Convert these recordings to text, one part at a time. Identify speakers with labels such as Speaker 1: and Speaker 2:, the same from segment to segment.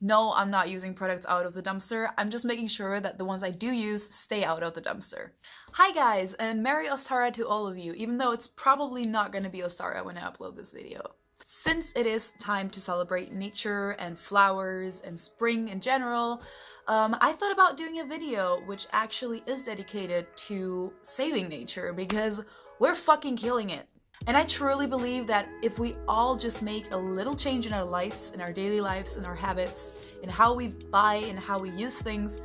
Speaker 1: No, I'm not using products out of the dumpster. I'm just making sure that the ones I do use stay out of the dumpster. Hi guys, and Merry Ostara to all of you, even though it's probably not gonna be Ostara when I upload this video. Since it is time to celebrate nature and flowers and spring in general, I thought about doing a video which actually is dedicated to saving nature because we're fucking killing it. And I truly believe that if we all just make a little change in our lives, in our daily lives, in our habits, in how we buy and how we use things,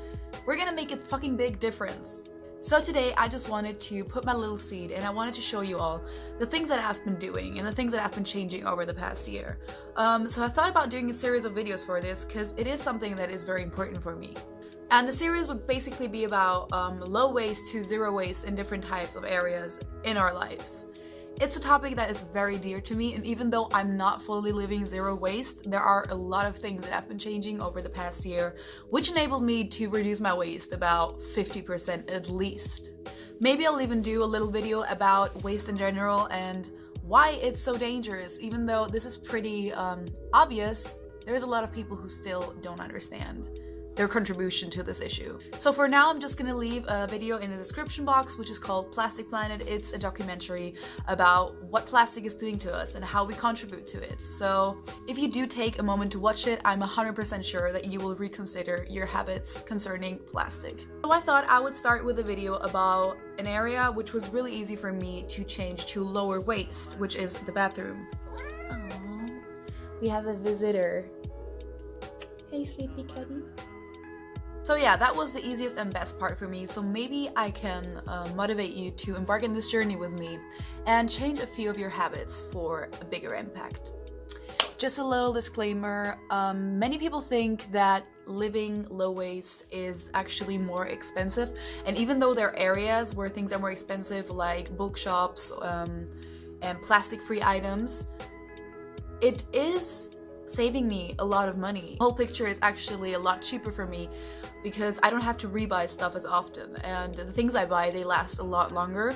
Speaker 1: we're gonna make a fucking big difference. So today I just wanted to put my little seed and I wanted to show you all the things that I've been doing and the things that I've been changing over the past year. So I thought about doing a series of videos for this because it is something that is very important for me. And the series would basically be about low waste to zero waste in different types of areas in our lives. It's a topic that is very dear to me, and even though I'm not fully living zero waste, there are a lot of things that have been changing over the past year, which enabled me to reduce my waste about 50% at least. Maybe I'll even do a little video about waste in general and why it's so dangerous. Even though this is pretty obvious, there's a lot of people who still don't understand their contribution to this issue. So for now, I'm just gonna leave a video in the description box, which is called Plastic Planet. It's a documentary about what plastic is doing to us and how we contribute to it. So if you do take a moment to watch it, I'm 100% sure that you will reconsider your habits concerning plastic. So I thought I would start with a video about an area which was really easy for me to change to lower waste, which is the bathroom. Aww, we have a visitor. Hey, sleepy kitty. So yeah, that was the easiest and best part for me, so maybe I can motivate you to embark on this journey with me and change a few of your habits for a bigger impact. Just a little disclaimer, many people think that living low waste is actually more expensive, and even though there are areas where things are more expensive like bulk shops and plastic-free items, it is saving me a lot of money. The whole picture is actually a lot cheaper for me because I don't have to rebuy stuff as often, and the things I buy, they last a lot longer.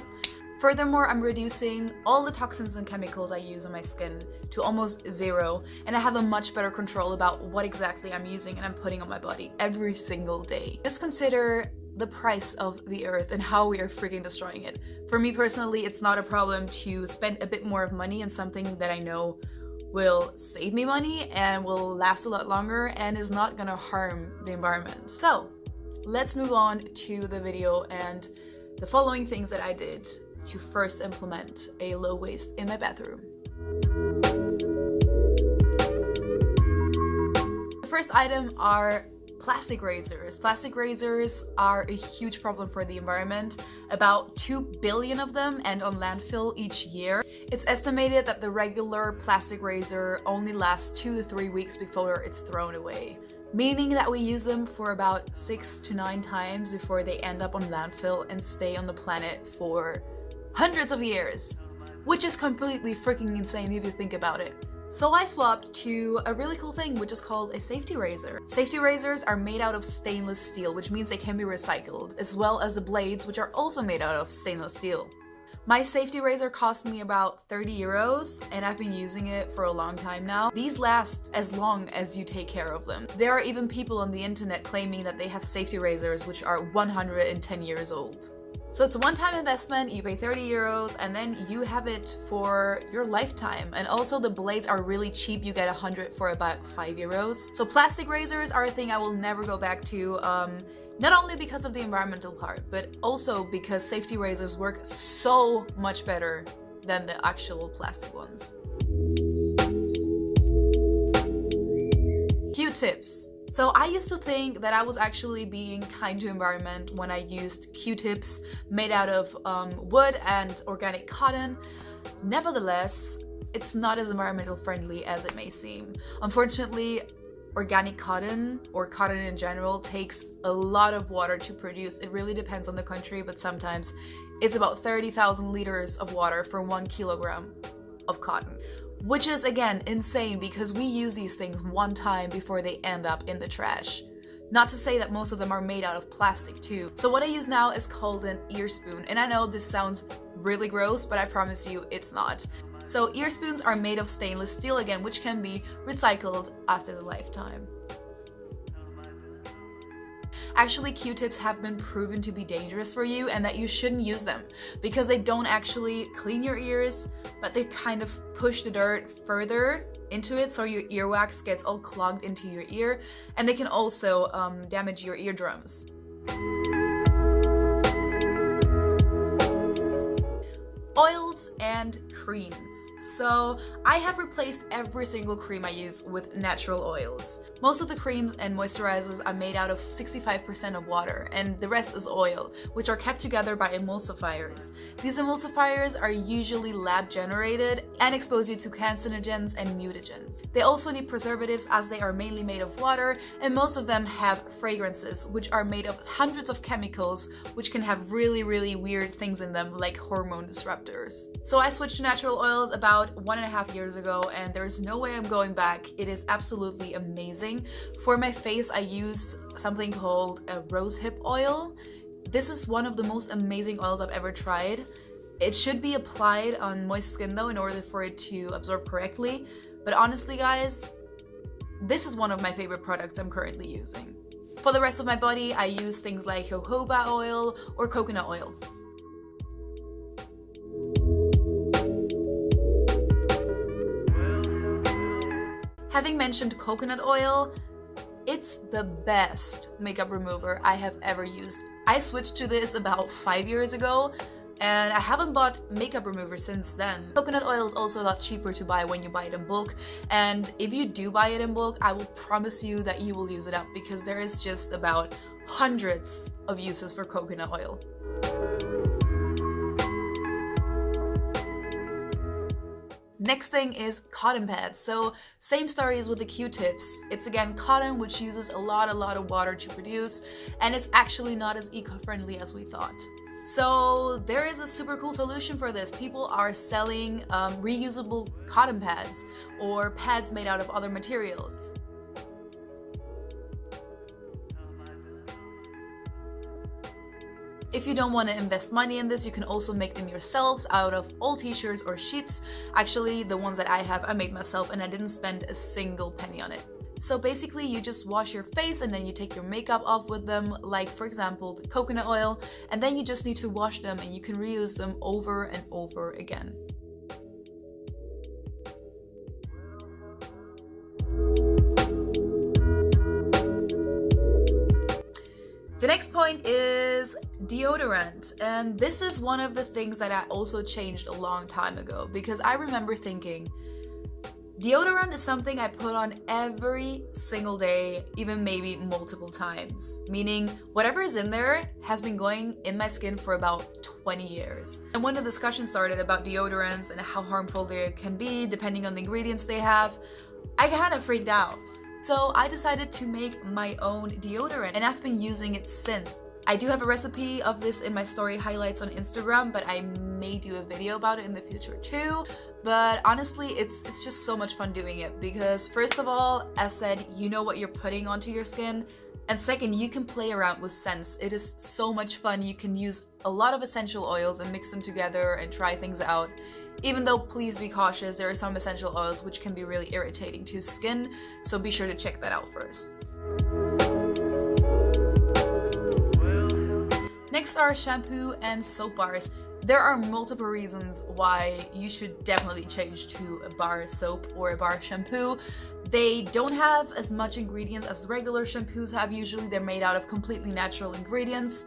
Speaker 1: Furthermore, I'm reducing all the toxins and chemicals I use on my skin to almost zero, and I have a much better control about what exactly I'm using and I'm putting on my body every single day. Just consider the price of the earth and how we are freaking destroying it. For me personally, it's not a problem to spend a bit more of money on something that I know will save me money and will last a lot longer and is not gonna harm the environment. So let's move on to the video and the following things that I did to first implement a low waste in my bathroom. The first item are plastic razors. Plastic razors are a huge problem for the environment. About 2 billion of them end on landfill each year. It's estimated that the regular plastic razor only lasts 2 to 3 weeks before it's thrown away, meaning that we use them for about 6 to 9 times before they end up on landfill and stay on the planet for hundreds of years, which is completely freaking insane if you think about it. So I swapped to a really cool thing which is called a safety razor. Safety razors are made out of stainless steel, which means they can be recycled, as well as the blades, which are also made out of stainless steel. My safety razor cost me about 30 euros and I've been using it for a long time now. These last as long as you take care of them. There are even people on the internet claiming that they have safety razors which are 110 years old. So it's a one-time investment, you pay 30 euros and then you have it for your lifetime. And also the blades are really cheap, you get 100 for about 5 euros. So plastic razors are a thing I will never go back to, not only because of the environmental part, but also because safety razors work so much better than the actual plastic ones. Q-tips. So I used to think that I was actually being kind to environment when I used Q-tips made out of wood and organic cotton. Nevertheless, it's not as environmental friendly as it may seem. Unfortunately, organic cotton or cotton in general takes a lot of water to produce. It really depends on the country, but sometimes it's about 30,000 liters of water for 1 kilogram of cotton. Which is, again, insane because we use these things one time before they end up in the trash. Not to say that most of them are made out of plastic too. So what I use now is called an ear spoon, and I know this sounds really gross, but I promise you it's not. So ear spoons are made of stainless steel again, which can be recycled after the lifetime. Actually, Q-tips have been proven to be dangerous for you and that you shouldn't use them because they don't actually clean your ears, but they kind of push the dirt further into it, so your earwax gets all clogged into your ear, and they can also damage your eardrums. Oils and creams. So I have replaced every single cream I use with natural oils. Most of the creams and moisturizers are made out of 65% of water, and the rest is oil, which are kept together by emulsifiers. These emulsifiers are usually lab generated and expose you to carcinogens and mutagens. They also need preservatives as they are mainly made of water, and most of them have fragrances, which are made of hundreds of chemicals, which can have really weird things in them, like hormone disruptors. So I switched to natural oils about 1.5 years ago, and there's no way I'm going back. It is absolutely amazing. For my face, I use something called a rosehip oil. This is one of the most amazing oils I've ever tried. It should be applied on moist skin though in order for it to absorb correctly. But honestly guys, this is one of my favorite products I'm currently using. For the rest of my body, I use things like jojoba oil or coconut oil. Having mentioned coconut oil, it's the best makeup remover I have ever used. I switched to this about 5 years ago, and I haven't bought makeup remover since then. Coconut oil is also a lot cheaper to buy when you buy it in bulk, and if you do buy it in bulk, I will promise you that you will use it up because there is just about hundreds of uses for coconut oil. Next thing is cotton pads. So same story as with the Q-tips. It's again cotton, which uses a lot of water to produce, and it's actually not as eco-friendly as we thought. So there is a super cool solution for this. People are selling reusable cotton pads or pads made out of other materials. If you don't want to invest money in this, you can also make them yourselves out of old t-shirts or sheets. Actually, the ones that I have, I made myself and I didn't spend a single penny on it. So basically, you just wash your face and then you take your makeup off with them, like for example, the coconut oil, and then you just need to wash them and you can reuse them over and over again. The next point is deodorant, and this is one of the things that I also changed a long time ago because I remember thinking deodorant is something I put on every single day, even maybe multiple times, meaning whatever is in there has been going in my skin for about 20 years. And when the discussion started about deodorants and how harmful they can be depending on the ingredients they have, I kind of freaked out. So I decided to make my own deodorant, and I've been using it since. I do have a recipe of this in my story highlights on Instagram, but I may do a video about it in the future too. But honestly, it's just so much fun doing it because first of all, as said, you know what you're putting onto your skin. And second, you can play around with scents. It is so much fun. You can use a lot of essential oils and mix them together and try things out. Even though, please be cautious, there are some essential oils which can be really irritating to skin, so be sure to check that out first. Next are shampoo and soap bars. There are multiple reasons why you should definitely change to a bar soap or a bar shampoo. They don't have as much ingredients as regular shampoos have usually. They're made out of completely natural ingredients.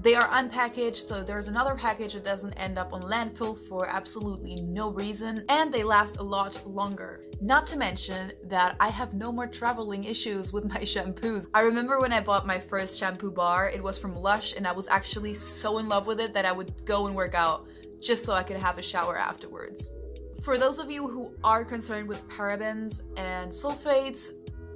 Speaker 1: They are unpackaged, so there's another package that doesn't end up on landfill for absolutely no reason, and they last a lot longer. Not to mention that I have no more traveling issues with my shampoos. I remember when I bought my first shampoo bar, it was from Lush, and I was actually so in love with it that I would go and work out just so I could have a shower afterwards. For those of you who are concerned with parabens and sulfates,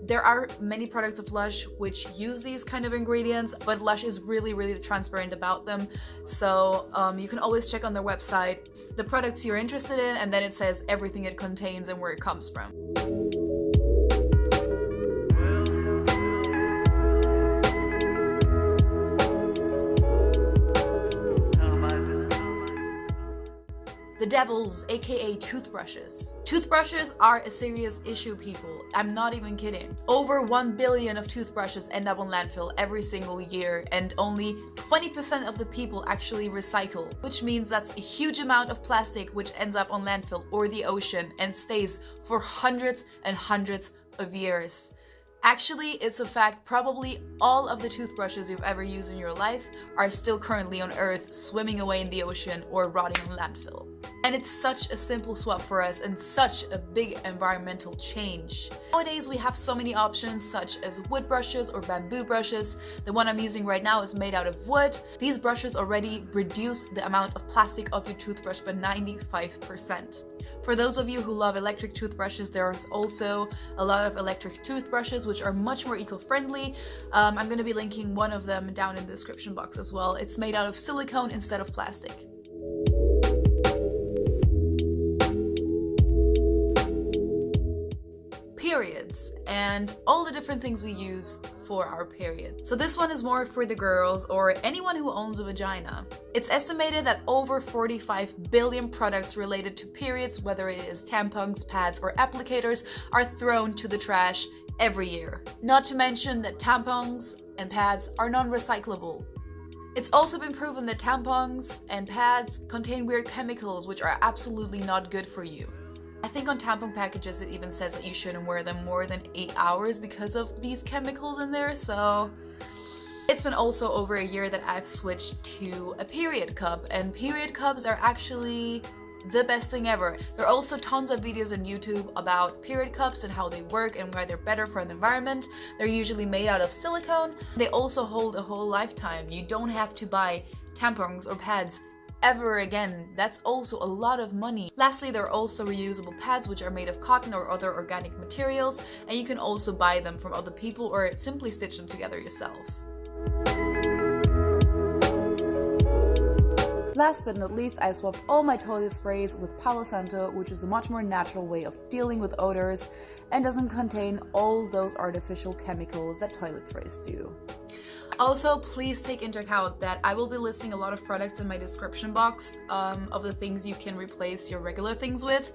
Speaker 1: there are many products of Lush which use these kind of ingredients, but Lush is really transparent about them. So you can always check on their website the products you're interested in, and then it says everything it contains and where it comes from. The devils, aka toothbrushes. Toothbrushes are a serious issue, people, I'm not even kidding. Over 1 billion of toothbrushes end up on landfill every single year, and only 20% of the people actually recycle, which means that's a huge amount of plastic which ends up on landfill or the ocean and stays for hundreds and hundreds of years. Actually, it's a fact, probably all of the toothbrushes you've ever used in your life are still currently on Earth, swimming away in the ocean or rotting on landfill. And it's such a simple swap for us and such a big environmental change. Nowadays we have so many options such as wood brushes or bamboo brushes. The one I'm using right now is made out of wood. These brushes already reduce the amount of plastic of your toothbrush by 95%. For those of you who love electric toothbrushes, there's also a lot of electric toothbrushes which are much more eco-friendly. I'm going to be linking one of them down in the description box as well. It's made out of silicone instead of plastic. Periods and all the different things we use for our period. So this one is more for the girls or anyone who owns a vagina. It's estimated that over 45 billion products related to periods, whether it is tampons, pads, or applicators, are thrown to the trash every year. Not to mention that tampons and pads are non-recyclable. It's also been proven that tampons and pads contain weird chemicals which are absolutely not good for you. I think on tampon packages it even says that you shouldn't wear them more than 8 hours because of these chemicals in there, so it's been also over a year that I've switched to a period cup, and period cups are actually the best thing ever. There are also tons of videos on YouTube about period cups and how they work and why they're better for the environment. They're usually made out of silicone. They also hold a whole lifetime. You don't have to buy tampons or pads ever again. That's also a lot of money. Lastly, there are also reusable pads which are made of cotton or other organic materials, and you can also buy them from other people or simply stitch them together yourself. Last but not least, I swapped all my toilet sprays with Palo Santo, which is a much more natural way of dealing with odors and doesn't contain all those artificial chemicals that toilet sprays do. Also, please take into account that I will be listing a lot of products in my description box of the things you can replace your regular things with.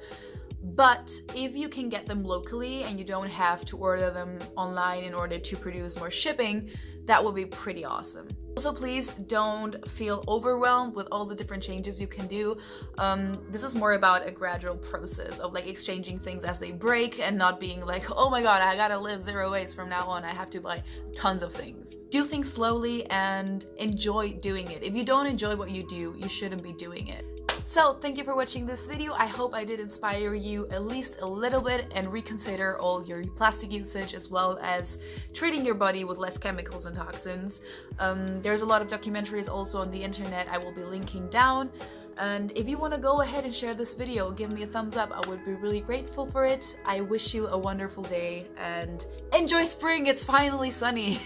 Speaker 1: But if you can get them locally and you don't have to order them online in order to produce more shipping, that would be pretty awesome. Also, please don't feel overwhelmed with all the different changes you can do. This is more about a gradual process of like exchanging things as they break and not being like, oh my god, I gotta live zero waste from now on, I have to buy tons of things. Do things slowly and enjoy doing it. If you don't enjoy what you do, you shouldn't be doing it. So thank you for watching this video. I hope I did inspire you at least a little bit and reconsider all your plastic usage as well as treating your body with less chemicals and toxins. There's a lot of documentaries also on the internet I will be linking down. And if you want to go ahead and share this video, give me a thumbs up. I would be really grateful for it. I wish you a wonderful day and enjoy spring. It's finally sunny.